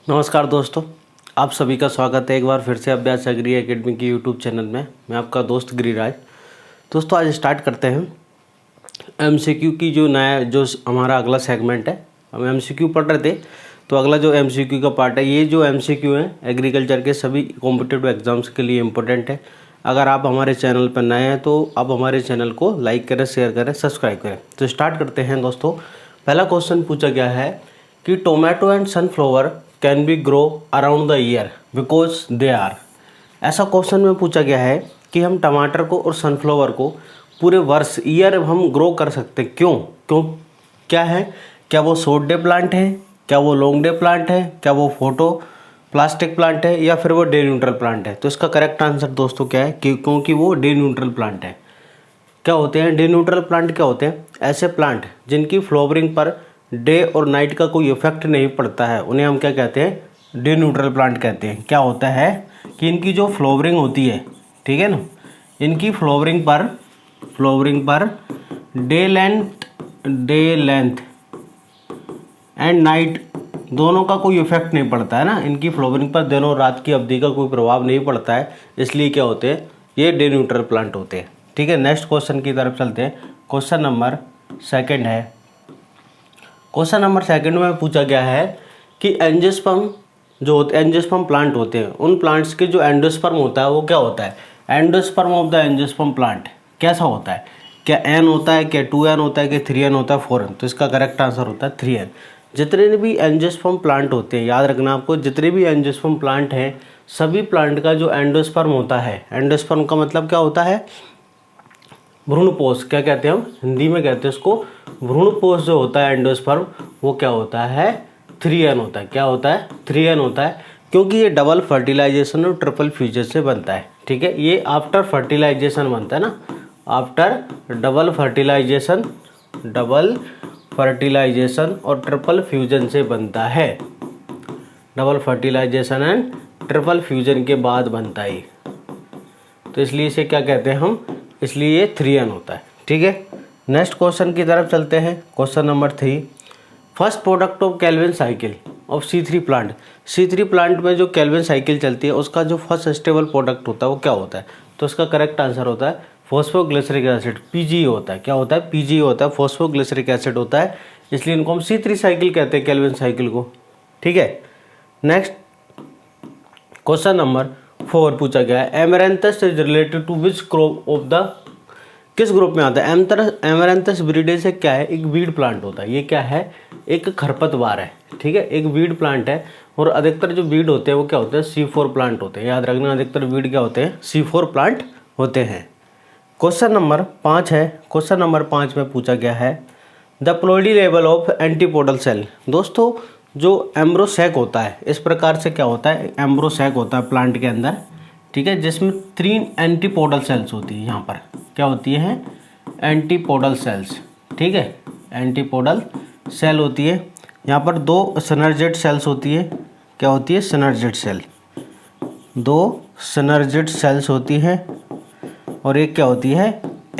नमस्कार दोस्तों, आप सभी का स्वागत है एक बार फिर से अभ्यास एग्री एकेडमी की यूट्यूब चैनल में। मैं आपका दोस्त गिरिराज। दोस्तों आज स्टार्ट करते हैं एमसीक्यू की जो हमारा अगला सेगमेंट है। हम एमसीक्यू पढ़ रहे थे, तो अगला जो एमसीक्यू का पार्ट है, ये जो एमसीक्यू है एग्रीकल्चर के सभी कॉम्पिटिटिव एग्जाम्स के लिए इम्पोर्टेंट है। अगर आप हमारे चैनल पर नए हैं तो आप हमारे चैनल को लाइक करें, शेयर करें, सब्सक्राइब करें। तो स्टार्ट करते हैं दोस्तों। पहला क्वेश्चन पूछा गया है कि tomato and sunflower can be grow around the year because they are. ऐसा क्वेश्चन में पूछा गया है कि हम टमाटर को और सनफ्लावर को पूरे वर्ष ईयर हम ग्रो कर सकते हैं। क्यों क्या है? क्या वो शॉर्ट डे प्लांट है, क्या वो लॉन्ग डे प्लांट है, क्या वो फोटो प्लास्टिक प्लांट है, या फिर वो डे न्यूट्रल प्लांट है? तो इसका करेक्ट आंसर दोस्तों क्या है कि क्योंकि वो डे न्यूट्रल प्लांट है। क्या होते हैं डे न्यूट्रल प्लांट? क्या होते हैं? ऐसे प्लांट जिनकी फ्लावरिंग पर डे और नाइट का कोई इफेक्ट नहीं पड़ता है, उन्हें हम क्या कहते हैं? डे न्यूट्रल प्लांट कहते हैं। क्या होता है कि इनकी जो फ्लावरिंग होती है, ठीक है ना, इनकी flowering per day length and night दोनों का कोई इफेक्ट नहीं पड़ता है ना। इनकी फ्लावरिंग पर दिन और रात की अवधि का कोई प्रभाव नहीं पड़ता है, इसलिए क्या होते हैं? ये डे न्यूट्रल प्लांट होते हैं। ठीक है, नेक्स्ट क्वेश्चन की तरफ चलते हैं। क्वेश्चन नंबर सेकंड है। क्वेश्चन नंबर सेकंड में पूछा गया है कि एंजियोस्पर्म जो होते एंजियोस्पर्म प्लांट होते हैं, उन प्लांट्स के जो एंडोस्पर्म होता है वो क्या होता है? Endosperm of the angiosperm plant कैसा होता है? क्या एन होता है, क्या 2n होता है, क्या 3n होता है, 4n? तो इसका करेक्ट आंसर होता है 3n। जितने भी एंजियोस्पर्म प्लांट होते हैं, याद रखना आपको, जितने भी एंजियोस्पर्म प्लांट हैं सभी प्लांट का जो एंडोस्पर्म होता है, एंडोस्पर्म का मतलब क्या होता है? भ्रूणपोष। क्या कहते हैं हम हिंदी में? कहते हैं उसको भ्रूणपोष। जो होता है एंडोस्पर्म, वो क्या होता है? 3n होता है। क्या होता है? 3n होता है, क्योंकि ये डबल फर्टिलाइजेशन और ट्रिपल फ्यूजन से बनता है। ठीक है, ये आफ्टर फर्टिलाइजेशन बनता है ना, आफ्टर डबल फर्टिलाइजेशन और ट्रिपल फ्यूजन से बनता है। Double fertilisation and triple fusion के बाद बनता है, तो इसलिए इसे क्या कहते हैं हम? इसलिए ये 3n होता है। ठीक है, नेक्स्ट क्वेश्चन की तरफ चलते हैं। Question number 3, first product of Calvin cycle of C3 plant. C3 plant में जो केल्विन साइकिल चलती है उसका जो फर्स्ट स्टेबल प्रोडक्ट होता है वो क्या होता है? तो इसका करेक्ट आंसर होता है फॉस्फोग्लिसरिक एसिड, PGE होता है। क्या होता है? PGE होता है, फॉस्फोग्लिसरिक एसिड होता है, इसलिए इनको हम C3 साइकिल कहते हैं, केल्विन साइकिल को। ठीक है, नेक्स्ट क्वेश्चन नंबर 4 पूछा गया है, amaranthus is related to which crop of the, किस ग्रुप में आता है? एमेरैंथस विरिडेंस क्या है? एक वीड प्लांट होता है। ये क्या है? एक खरपतवार है। ठीक है, एक वीड प्लांट है, और अधिकतर जो वीड होते हैं वो क्या होते हैं? C4 प्लांट होते हैं। याद रखना, अधिकतर वीड क्या होते हैं? C4 प्लांट होते हैं। क्वेश्चन नंबर 5 है। क्वेश्चन नंबर 5 में पूछा गया है, the ploidy level of antipodal cell. दोस्तों जो एम्ब्रोसैक होता है, इस प्रकार से क्या होता है? एम्ब्रोसैक होता है प्लांट के अंदर, ठीक है, जिसमें 3 एंटीपोडल सेल्स होती है। यहाँ पर क्या होती है? Antipodal cells. ठीक है, एंटीपोडल सेल होती है। यहाँ पर 2 सिनर्जिड सेल्स होती है। क्या होती है? Synergid cell. 2 सिनर्जिड सेल्स होती है, और एक क्या होती है?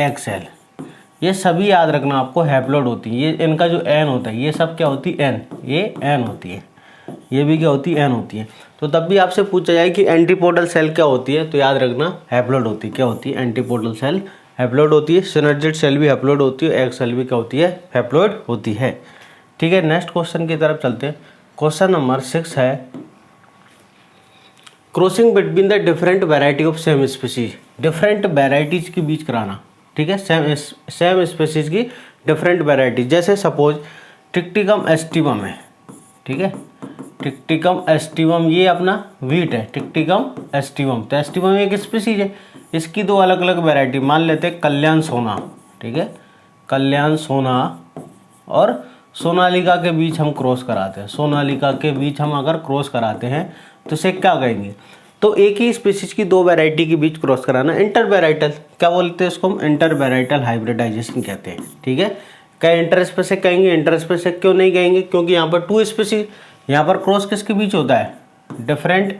Egg cell. ये सभी याद रखना आपको हैप्लोइड होती है। ये इनका जो एन होता है, ये सब क्या होती है? एन। ये एन होती है, ये भी क्या होती है? एन होती है। तो तब भी आपसे पूछा जाए कि एंटीपोडल सेल क्या होती है, तो याद रखना हैप्लोइड होती है। क्या होती है? एंटीपोडल सेल हैप्लोइड होती है। सिनर्जिड सेल भी हैप्लोइड होती है, एग सेल भी क्या होती है? हैप्लोइड होती है। ठीक है, नेक्स्ट क्वेश्चन की तरफ चलते हैं। क्वेश्चन नंबर 6 है, crossing between the different variety of same species. Different varieties के बीच कराना। ठीक है, सेम स्पीसीज की डिफरेंट वेराइटी। जैसे सपोज टिक्टिकम एस्टिवम है। ठीक है, टिक्टिकम एस्टिवम ये अपना वीट है, टिक्टिकम एस्टिवम। तो एस्टिवम एक स्पीसीज है, इसकी 2 अलग अलग वेराइटी मान लेते हैं। कल्याण सोना, ठीक है, कल्याण सोना और सोनालिका के बीच हम क्रॉस कराते हैं। सोनालिका के बीच हम अगर क्रॉस कराते हैं तो इसे क्या कहेंगे? तो एक ही स्पीसीज की 2 वैरायटी के बीच क्रॉस कराना इंटर वेराइटल। क्या बोलते हैं इसको? हम इंटर वेराइटल हाइब्रिडाइजेशन कहते हैं। ठीक है, क्या इंटर स्पेसिफिक कहेंगे? इंटर स्पेसिफिक क्यों नहीं कहेंगे? क्योंकि यहाँ पर 2 स्पीसीज, यहाँ पर क्रॉस किसके बीच होता है? Different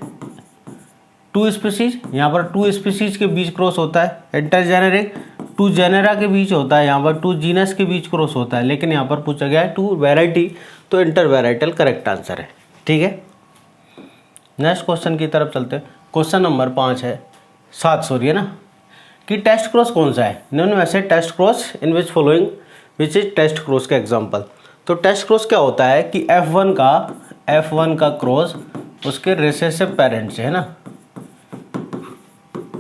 2 species. यहाँ पर 2 स्पीसीज के बीच क्रॉस होता है। इंटरजेनेरिक 2 जेनेरा के बीच होता है, यहाँ पर 2 जीनस के बीच क्रॉस होता है। लेकिन यहाँ पर पूछा गया है 2 वैरायटी, तो इंटर वेराइटल करेक्ट आंसर है। ठीक है, नेक्स्ट क्वेश्चन की तरफ चलते हैं। क्वेश्चन नंबर 7 सॉरी है ना, कि टेस्ट क्रॉस कौन सा है? निम्न में से test cross in which following which is test cross का एग्जाम्पल। तो टेस्ट क्रॉस क्या होता है कि F1 का क्रॉस उसके रिसेसिव पेरेंट से, है ना,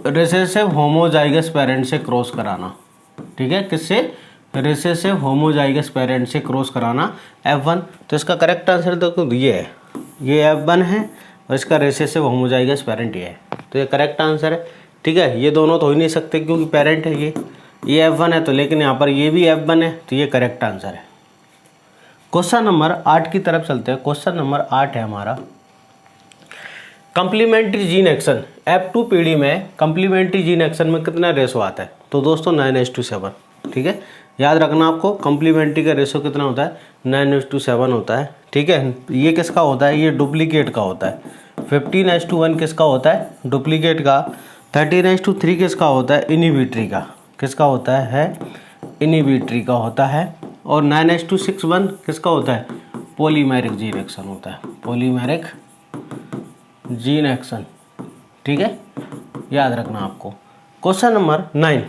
रिसेसिव होमोजाइगस पेरेंट से क्रॉस कराना। ठीक है, किससे? रिसेसिव होमोजाइगस पेरेंट से क्रॉस कराना F1। तो इसका करेक्ट आंसर देखो ये है, ये F1 है और इसका रिसेसिव होमोजाइगस पेरेंट ये है, तो ये करेक्ट आंसर है। ठीक है, ये दोनों तो हो ही नहीं सकते क्योंकि पेरेंट है ये F1 है, तो लेकिन यहाँ पर ये भी F1 है, तो ये करेक्ट आंसर है। क्वेश्चन नंबर 8 की तरफ चलते हैं। क्वेश्चन नंबर 8 है हमारा, कंप्लीमेंट्री जीन एक्शन F2 पीढ़ी में कंप्लीमेंट्री जीन एक्शन में कितना रेशो आता है? तो दोस्तों 9:7। ठीक है, याद रखना आपको, कंप्लीमेंट्री का रेशो कितना होता है? 9:7 होता है। ठीक है, ये किसका होता है? ये डुप्लीकेट का होता है। 15:1 किसका होता है? डुप्लीकेट का। 13:3 किसका होता है? इनहिबिटरी का। किसका होता है? इनहिबिटरी का होता है। और 9:6 किसका होता है? पॉलीमेरिक जीन एक्शन होता है। Polymeric gene action. ठीक है, याद रखना आपको। क्वेश्चन नंबर 9,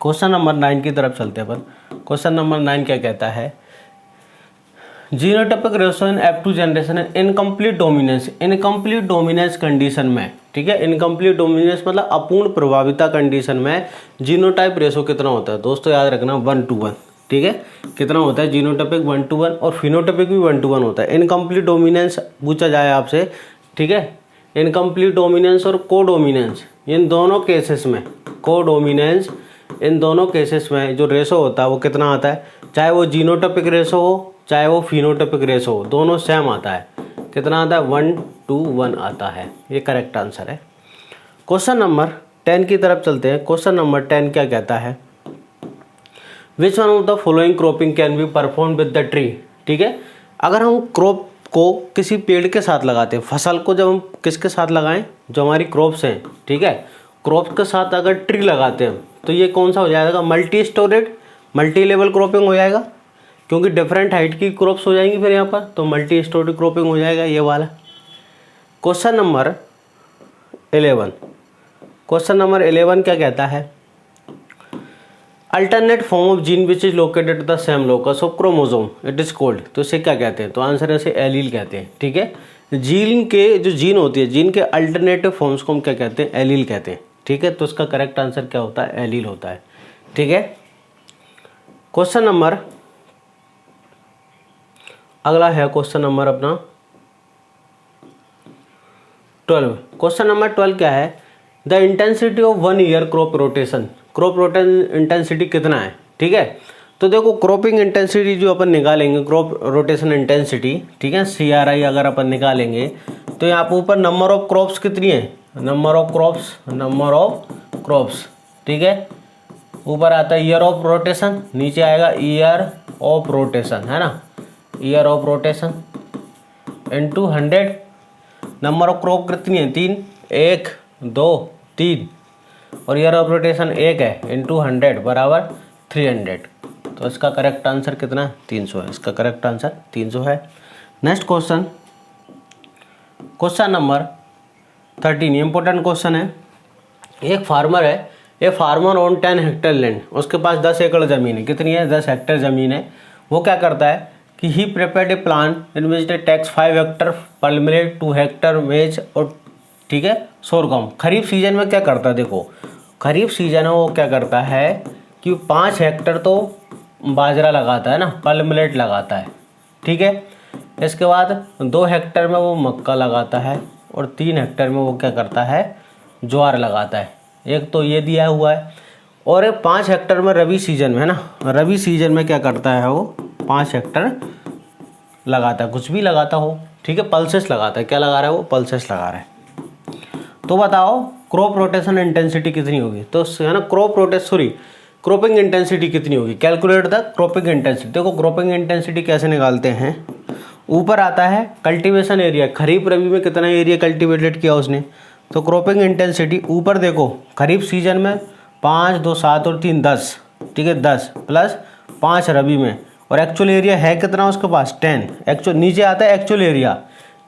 क्वेश्चन नंबर 9 की तरफ चलते हैं अपन। क्वेश्चन नंबर 9 क्या कहता है? जीनोटाइपिक रेशो इन F2 generation incomplete dominance, incomplete dominance condition में। ठीक है, इनकम्प्लीट डोमिनेंस मतलब अपूर्ण प्रभाविता कंडीशन में जीनोटाइप रेशो कितना होता है? दोस्तों याद रखना 1:1। ठीक है, कितना होता है? जीनोटाइपिक 1:1 और फिनोटाइपिक भी 1:1 होता है। इनकम्प्लीट डोमिनेंस पूछा जाए आपसे, ठीक है, इनकम्प्लीट डोमिनेंस और कोडोमिनेंस, इन दोनों केसेस में, कोडोमिनेंस इन दोनों केसेस में जो रेशो होता है वो कितना आता है? चाहे वो जीनोटाइपिक रेशो हो चाहे वो फिनोटाइपिक रेशो हो, दोनों सेम आता है। कितना आता है? 1:1 आता है। ये करेक्ट आंसर है। क्वेश्चन नंबर 10 की तरफ चलते हैं। क्वेश्चन नंबर 10 क्या कहता है? Which one of the following cropping can be perform with the tree. ठीक है, अगर हम क्रॉप को किसी पेड़ के साथ लगाते हैं, फसल को जब हम किसके साथ लगाएं? जो हमारी क्रॉप्स हैं, ठीक है, क्रॉप के साथ अगर ट्री लगाते हैं तो ये कौन सा हो जाएगा? Multi storeyed, multi level cropping हो जाएगा, क्योंकि डिफरेंट हाइट की क्रॉप्स हो जाएंगी फिर यहाँ पर, तो मल्टी स्टोरेड क्रॉपिंग हो जाएगा ये वाला। क्वेश्चन नंबर 11, क्वेश्चन नंबर 11 क्या कहता है? Alternate form of gene which is located the same locus of chromosome it is called. तो इसे क्या कहते हैं? तो आंसर है इसे एलील कहते हैं। ठीक है, जीन के जो जीन होती है, जीन के अल्टरनेटिव फॉर्म्स को हम क्या कहते हैं? एलील कहते हैं। ठीक है, तो इसका करेक्ट आंसर क्या होता है? एलील होता है। ठीक है, क्वेश्चन नंबर अगला है क्वेश्चन नंबर अपना 12। क्वेश्चन नंबर 12 क्या है? The intensity of 1 year crop rotation, crop rotation intensity कितना है? ठीक है, तो देखो क्रॉपिंग इंटेंसिटी जो अपन निकालेंगे, क्रॉप रोटेशन इंटेंसिटी, ठीक है, CRI अगर अपन निकालेंगे तो यहाँ पर ऊपर नंबर ऑफ क्रॉप्स कितनी है? Number of crops. ठीक है, ऊपर आता है ईयर ऑफ रोटेशन, नीचे आएगा ईयर ऑफ रोटेशन, है ना, year of rotation into 100। Number of crop कितनी है? 3, 1 2 3, और ईयर ऑफ रोटेशन 1 है, इनटू 100 बराबर 300। तो इसका करेक्ट आंसर कितना है? 300 है। इसका करेक्ट आंसर 300 है। Next question, question number 13, important question है। एक फार्मर है, ये फार्मर ऑन 10 हेक्टेयर लैंड, उसके पास 10 एकड़ ज़मीन है। कितनी है? 10 हेक्टेयर ज़मीन है। वो क्या करता है कि he prepared a plan in which it takes 5 hectare pearl millet, 2 hectare maize और, ठीक है, सोरगम। खरीफ सीजन में क्या करता है? देखो खरीफ सीजन में वो क्या करता है कि 5 हेक्टर तो बाजरा लगाता है ना, पल्मलेट लगाता है। ठीक है, इसके बाद 2 हेक्टर में वो मक्का लगाता है और 3 हेक्टर में वो क्या करता है? ज्वार लगाता है। एक तो ये दिया हुआ है, और 5 हेक्टर में रबी सीजन में, है ना, रबी सीजन में क्या करता है वो? 5 हेक्टर लगाता है, कुछ भी लगाता हो। ठीक है, पल्सेस लगाता है। क्या लगा रहा है वो? पल्सेस लगा रहा है। तो बताओ क्रॉप रोटेशन इंटेंसिटी कितनी होगी? तो है ना, क्रॉपिंग इंटेंसिटी कितनी होगी? Calculate the cropping intensity. देखो क्रॉपिंग इंटेंसिटी कैसे निकालते हैं? ऊपर आता है कल्टीवेशन एरिया, खरीफ रबी में कितना एरिया कल्टीवेटेड किया उसने, तो क्रॉपिंग इंटेंसिटी ऊपर देखो खरीफ सीजन में 5 2 7 और 3 10, ठीक है, 10 प्लस 5 रबी में, और एक्चुअल एरिया है कितना उसके पास? 10। एक्चुअल नीचे आता है एक्चुअल एरिया,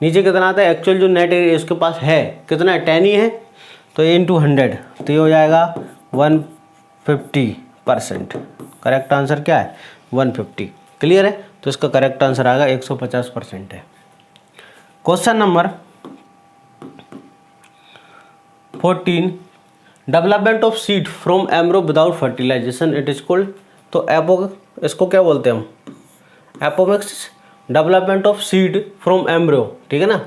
नीचे कितना आता है, एक्चुअल जो नेट एरिया इसके पास है कितना है, 10 ही है, तो ये इंटू 100, तो ये हो जाएगा 150%। करेक्ट आंसर क्या है, 150। क्लियर है, तो इसका करेक्ट आंसर आएगा 150% है। Question number 14, development of seed from embryo without fertilization it is called, तो इसको क्या बोलते हैं हम, apomixis. Development of seed from embryo, ठीक है ना,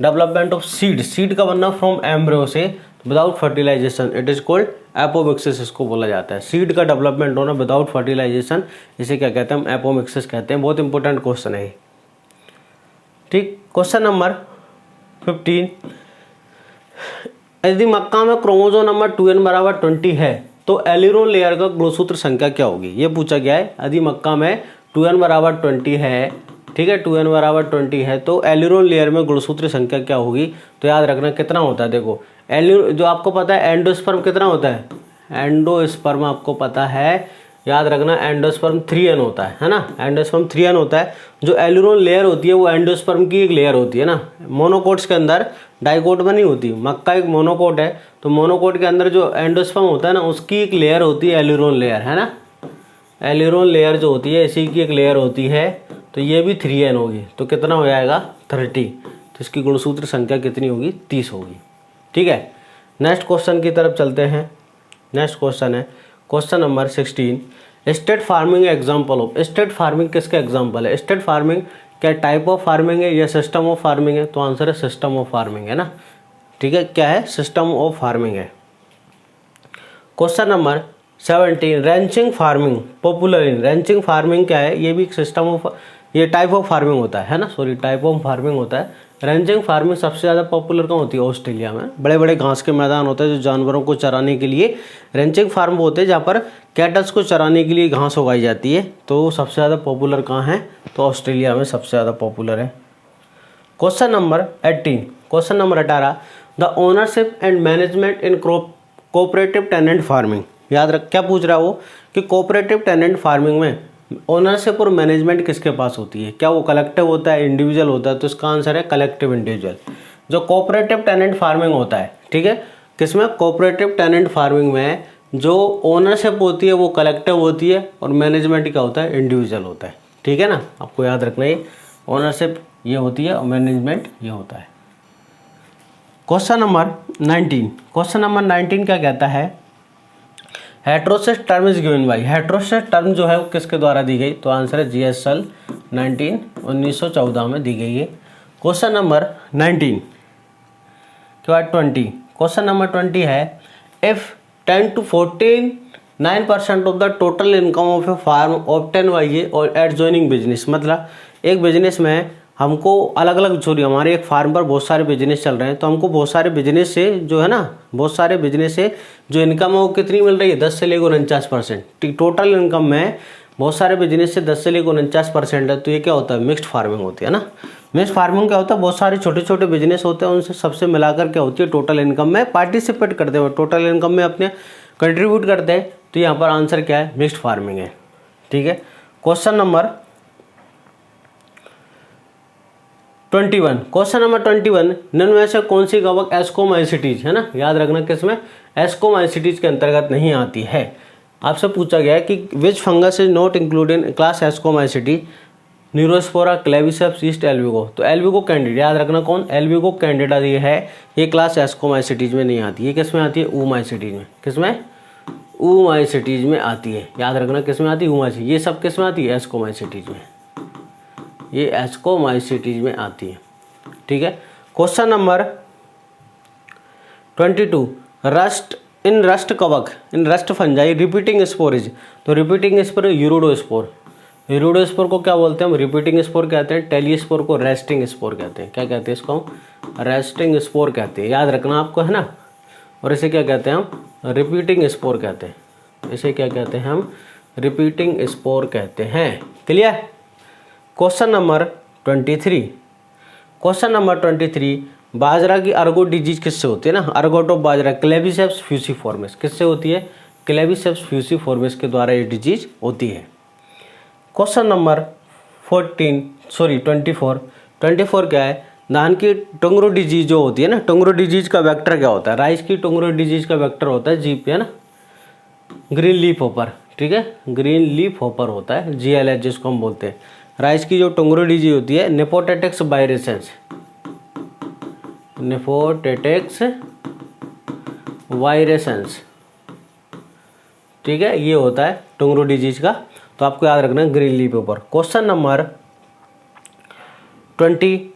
डेवलपमेंट ऑफ सीड का बनना फ्रॉम एम्ब्रो से without fertilization it is called apomixis, इसको बोला जाता है। सीड का डेवलपमेंट होना विदाउट फर्टिलाइजेशन, इसे क्या कहते हैं हम, एपोमिक्सिस कहते हैं। बहुत इंपॉर्टेंट क्वेश्चन है। ठीक, क्वेश्चन नंबर 15, यदि मक्का में क्रोमोसोम नंबर 2n बराबर 20 है तो एलिरोन लेयर का गुणसूत्र संख्या क्या होगी, ये पूछा गया है। यदि मक्का में 2n बराबर 20 है, ठीक है, 2n बराबर 20 है तो एलिरोन लेयर में गुणसूत्र संख्या क्या होगी, तो याद रखना कितना होता है। देखो जो आपको पता है एंडोस्पर्म कितना होता है, एंडोस्पर्म आपको पता है, याद रखना एंडोस्पर्म 3n होता है ना, एंडोस्पर्म 3n होता है। जो एलिरोन लेयर होती है वो एंडोस्पर्म की एक लेयर होती है ना, मोनोकोट्स के अंदर डाइकोट में नहीं होती। मक्का एक मोनोकोट है, तो मोनोकोट के अंदर जो एंडोस्पर्म होता है ना उसकी एक लेयर होती है एलिरोन लेयर, है ना, एलिरोन लेयर जो होती है इसी की एक लेयर होती है। तो ये भी 3n होगी, तो कितना हो जाएगा 30, तो इसकी गुणसूत्र संख्या कितनी होगी, 30 होगी। ठीक है, नेक्स्ट क्वेश्चन की तरफ चलते हैं। नेक्स्ट क्वेश्चन है question number 16, state farming example of. State farming किसका एग्जाम्पल है, स्टेट फार्मिंग क्या टाइप ऑफ फार्मिंग है या सिस्टम ऑफ फार्मिंग है, तो आंसर है सिस्टम ऑफ फार्मिंग, है ना। ठीक है, क्या है, सिस्टम ऑफ फार्मिंग है। Question number 17, ranching farming popular in. Ranching farming क्या है, ये भी सिस्टम ऑफ, ये टाइप ऑफ फार्मिंग होता है ना, सॉरी टाइप ऑफ फार्मिंग होता है। रैंचिंग फार्मिंग सबसे ज़्यादा पॉपुलर कहाँ होती है, ऑस्ट्रेलिया में। बड़े बड़े घास के मैदान होते हैं जो जानवरों को चराने के लिए रैंचिंग फार्म होते हैं, जहाँ पर कैटल्स को चराने के लिए घास उगाई जाती है। तो सबसे ज़्यादा पॉपुलर कहाँ है, तो ऑस्ट्रेलिया में सबसे ज़्यादा पॉपुलर है। Question number 18, question number 18, the ownership and management in cooperative tenant farming. याद रख, क्या पूछ रहा है वो कि कोऑपरेटिव टेनेंट फार्मिंग में ओनरशिप और मैनेजमेंट किसके पास होती है, क्या वो कलेक्टिव होता है, इंडिविजुअल होता है, तो इसका आंसर है कलेक्टिव इंडिविजुअल। जो कोऑपरेटिव टेनेंट फार्मिंग होता है, ठीक है, किसमें, कोऑपरेटिव टेनेंट फार्मिंग में जो ओनरशिप होती है वो कलेक्टिव होती है और मैनेजमेंट क्या होता है, इंडिविजुअल होता है। ठीक है ना, आपको याद रखना है, ओनरशिप ये होती है और मैनेजमेंट ये होता है। क्वेश्चन नंबर 19, क्वेश्चन नंबर 19 क्या कहता है, heterosis term is given by. Heterosis term जो है वो किसके द्वारा दी गई, तो आंसर है GSL 1914 में दी गई है। क्वेश्चन नंबर 19 के बाद 20, क्वेश्चन नंबर 20 है, if 10 to 49% of the total income of a farm obtain by a और एडजॉइनिंग बिजनेस। मतलब एक बिजनेस में हमको अलग अलग, सॉरी हमारे एक फार्म पर बहुत सारे बिजनेस चल रहे हैं, तो हमको बहुत सारे बिजनेस से जो है ना, बहुत सारे बिजनेस से जो इनकम है वो कितनी मिल रही है, 10 से लेकर 49%। टोटल इनकम में बहुत सारे बिजनेस से 10 से लेकर 49% है, तो ये क्या होता है, मिक्स्ड फार्मिंग होती है ना। मिक्स्ड फार्मिंग क्या होता है, बहुत सारे छोटे छोटे बिजनेस होते हैं, उनसे सबसे मिलाकर क्या होती है, टोटल इनकम में पार्टिसिपेट करते हैं, टोटल इनकम में अपने कंट्रीब्यूट करते हैं। तो यहाँ पर आंसर क्या है, मिक्स्ड फार्मिंग है। ठीक है, क्वेश्चन नंबर 21, क्वेश्चन नंबर 21, निम्न में से कौन सी कवक एस्कोमाइसिटीज, है ना, याद रखना किसमें, एस्कोमाइसिटीज के अंतर्गत नहीं आती है। आपसे पूछा गया है कि which fungus is not included in class ascomycetes, neurospora, claviceps, yeast albugo. तो एल्विगो कैंडिडा, याद रखना कौन, एल्विगो कैंडिडा ये है, ये क्लास एस्कोमाइसिटीज में नहीं आती, ये किस में आती है, ऊमाइसिटीज में। किसमें, ऊमाइसिटीज में आती है, याद रखना किसमें आती है, ऊमाइसिटीज। ये सब किस में आती है, एस्कोमाइसिटीज में, ये एस्कोमाइसिटीज में आती है। ठीक है, क्वेश्चन नंबर 22, रस्ट इन रस्ट कवक इन रस्ट फंजाई रिपीटिंग स्पोरेज। तो रिपीटिंग स्पोर यूरोडोस्पोर, यूरोडोस्पोर को क्या बोलते हैं हम, रिपीटिंग स्पोर कहते हैं। टेलीस्पोर को रेस्टिंग स्पोर कहते हैं। क्या कहते हैं इसको, रेस्टिंग स्पोर कहते हैं, याद रखना आपको, है ना। और इसे क्या कहते हैं हम, रिपीटिंग स्पोर कहते हैं। इसे क्या कहते हैं हम, रिपीटिंग स्पोर कहते हैं। Clear. Question number 23, question number 23, बाजरा की अर्गो डिजीज किससे होती है ना, अर्गोट ऑफ बाजरा, क्लेविसेप्स फ्यूसिफॉर्मिस किससे होती है, क्लेविसेप्स फ्यूसिफॉर्मिस के द्वारा ये डिजीज होती है। क्वेश्चन नंबर 24 क्या है, धान की टोंगरो डिजीज जो होती है ना, टोंगरो डिजीज का वेक्टर क्या होता है? राइस की टोंगरो डिजीज का वेक्टर होता है जीप, है ना, ग्रीन लीफ होपर, ठीक है, ग्रीन लीफ होपर होता है, GLH जिसको हम बोलते हैं। राइस की जो टोंगरो डिजीज होती है नेपोटेटेक्स बायरेसेंस, नेपोटेटेक्स वायरेसेंस, ठीक है, ये होता है टोंगरो डिजीज का। तो आपको याद रखना है green leaf hopper. Question number 25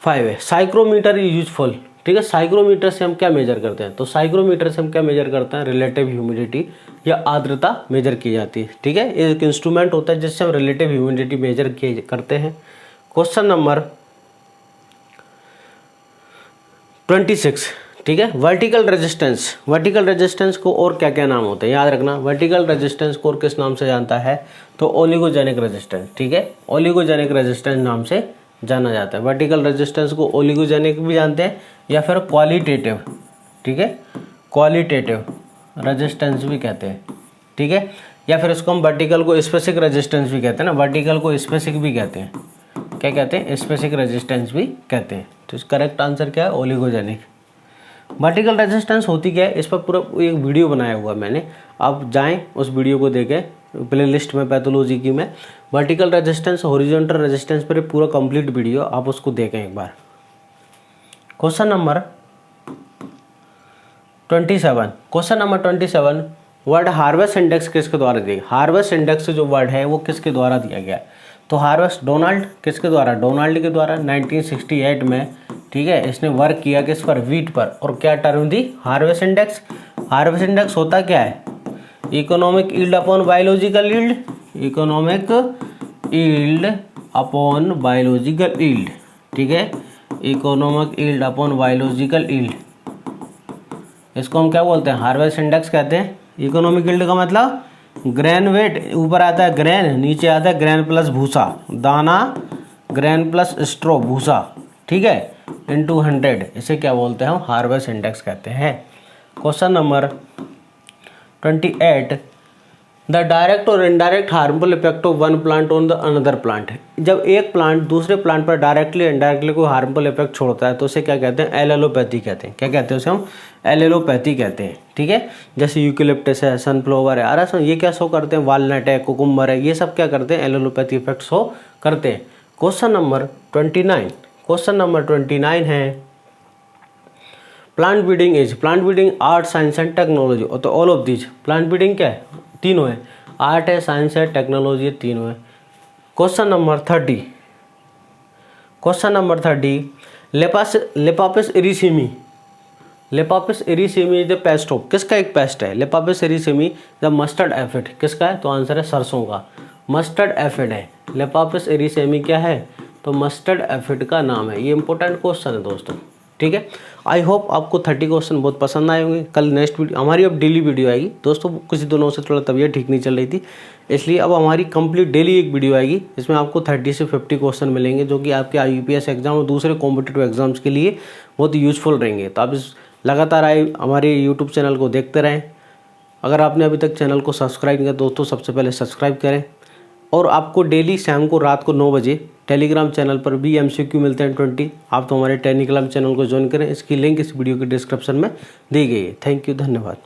है, साइक्रोमीटर इज यूजफुल, ठीक है। साइक्रोमीटर से हम क्या मेजर करते हैं? तो साइक्रोमीटर से हम क्या मेजर करते हैं? रिलेटिव ह्यूमिडिटी या आर्द्रता मेजर की जाती है, ठीक है। एक इंस्ट्रूमेंट होता है जिससे हम रिलेटिव ह्यूमिडिटी मेजर करते हैं। क्वेश्चन नंबर 26, ठीक है, वर्टिकल रेजिस्टेंस। वर्टिकल रेजिस्टेंस को और क्या क्या नाम होते हैं याद रखना। वर्टिकल रेजिस्टेंस को और किस नाम से जानता है? तो ओलिगोजेनिक रेजिस्टेंस, ठीक है, ओलिगोजेनिक रेजिस्टेंस नाम से जाना जाता है। वर्टिकल रेजिस्टेंस को ओलिगोजेनिक भी जानते हैं या फिर क्वालिटेटिव, ठीक है, क्वालिटेटिव रेजिस्टेंस भी कहते हैं, ठीक है, या फिर इसको हम वर्टिकल को स्पेसिफिक रेजिस्टेंस भी कहते हैं ना, वर्टिकल को स्पेसिफिक भी कहते हैं। क्या कहते हैं? स्पेसिफिक रेजिस्टेंस भी कहते हैं। तो इसका करेक्ट आंसर क्या है? ओलिगोजेनिक। वर्टिकल रेजिस्टेंस होती क्या है, इस पर पूरा एक वीडियो बनाया हुआ है मैंने, आप जाएं उस वीडियो को देखें, प्ले लिस्ट में पैथोलॉजी की में वर्टिकल रेजिस्टेंस, हॉरिजॉन्टल रेजिस्टेंस पर पूरा कंप्लीट वीडियो, आप उसको देखें एक बार। Question number 27, question number 27, word harvest index किसके द्वारा दिया? हार्वेस्ट इंडेक्स जो वर्ड है वो किसके द्वारा दिया गया? तो हार्वेस्ट डोनाल्ड, किसके द्वारा? डोनाल्ड के द्वारा 1968 में, ठीक है। इसने वर्क किया किस पर? व्हीट पर। और क्या टर्म दी? Harvest index. हार्वेस्ट इंडेक्स होता क्या है? Economic yield upon biological yield, economic yield upon biological yield, ठीक है, economic yield upon biological yield, इसको हम क्या बोलते हैं? हार्वेस्ट इंडेक्स कहते हैं। इकोनॉमिक यील्ड का मतलब ग्रेन वेट, ऊपर आता है ग्रेन, नीचे आता है ग्रेन प्लस भूसा, दाना, ग्रेन प्लस स्ट्रो, भूसा, ठीक है, इनटू 100, इसे क्या बोलते हैं? हम हार्वेस्ट इंडेक्स कहते हैं। क्वेश्चन नंबर 28, द डायरेक्ट और indirect harmful effect of one plant on the another plant. जब एक प्लांट दूसरे प्लांट पर डायरेक्टली इनडायरेक्टली कोई हार्मफुल इफेक्ट छोड़ता है तो उसे क्या कहते हैं? एलेलोपैथी कहते हैं। क्या कहते हैं उसे? हम एलेलोपैथी कहते हैं, ठीक है। जैसे यूकेलिप्टस है, सनफ्लावर है, अरे ये क्या शो करते हैं? वालनट है, कुकुम्बर है, ये सब क्या करते हैं? एलेलोपैथी इफेक्ट शो करते हैं। क्वेश्चन नंबर 29, क्वेश्चन नंबर 29 है, plant breeding is, plant breeding art, science and technology. तो all of these, plant breeding क्या है? तीनों है, आर्ट है, साइंस है, टेक्नोलॉजी है, तीनों है। Question number 30, question number 30, lipaphis erysimi, lipaphis erysimi is the pest of, किसका एक पेस्ट है? Lipaphis erysimi the mustard aphid, किसका है? तो आंसर है सरसों का, मस्टर्ड एफिड है। लेपापिस इरिसिमी क्या है? तो मस्टर्ड एफिड का नाम है। ये इंपॉर्टेंट क्वेश्चन है दोस्तों, ठीक है। आई होप आपको 30 क्वेश्चन बहुत पसंद आए होंगे। कल नेक्स्ट वीडियो हमारी अब डेली वीडियो आएगी दोस्तों, कुछ दिनों से थोड़ा तबीयत ठीक नहीं चल रही थी, इसलिए अब हमारी कंप्लीट डेली एक वीडियो आएगी, इसमें आपको 30 से 50 क्वेश्चन मिलेंगे जो कि आपके IUPS एग्जाम और दूसरे कॉम्पिटिटिव एग्जाम्स के लिए बहुत यूजफुल रहेंगे। तो आप इस लगातार हमारे यूट्यूब चैनल को देखते रहें। अगर आपने अभी तक चैनल को सब्सक्राइब किया दोस्तों, सबसे पहले सब्सक्राइब करें। और आपको डेली शाम को रात को 9 बजे टेलीग्राम चैनल पर भी MCQ मिलते हैं 20। आप तो हमारे टेलीग्राम चैनल को ज्वाइन करें, इसकी लिंक इस वीडियो के डिस्क्रिप्शन में दी गई है। थैंक यू, धन्यवाद।